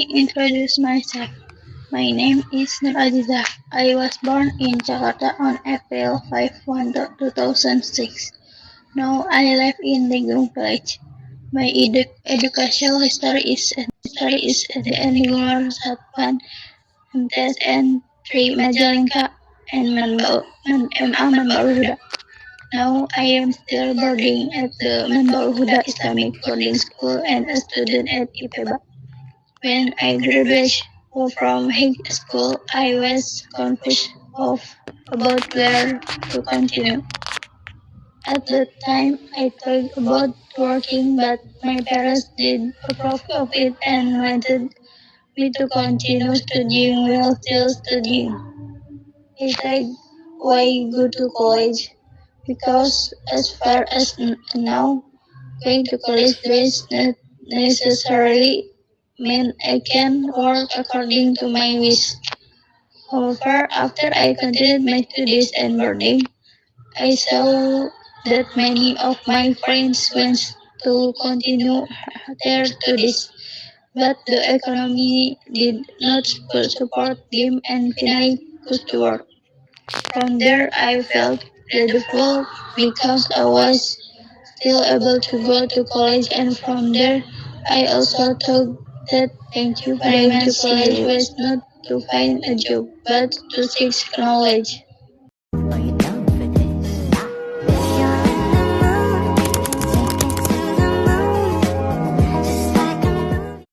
me introduce myself. My name is Nur Azizah. I was born in Jakarta on April 5, 2006. Now I live in Ligurung Village. My educational history is at the Anigular Satpan, MTS and 3 Majalengka and MA Manbaul Huda. Now I am still boarding at the Manbaul Huda Islamic Boarding School and a student at IPEBA. When I graduated from high school, I was confused about where to continue. At that time, I thought about working, but my parents did approve of it and wanted me to continue studying while still studying. I thought, why go to college? Because as far as now, going to college does not necessarily mean I can work according to my wish. However, after I continued my studies and boarding, I saw that many of my friends went to continue their studies, but the economy did not support them and finally pushed to work. From there, I felt grateful because I was still able to go to college, and from there, I also thought that going to college was not to find a job, but to seek knowledge.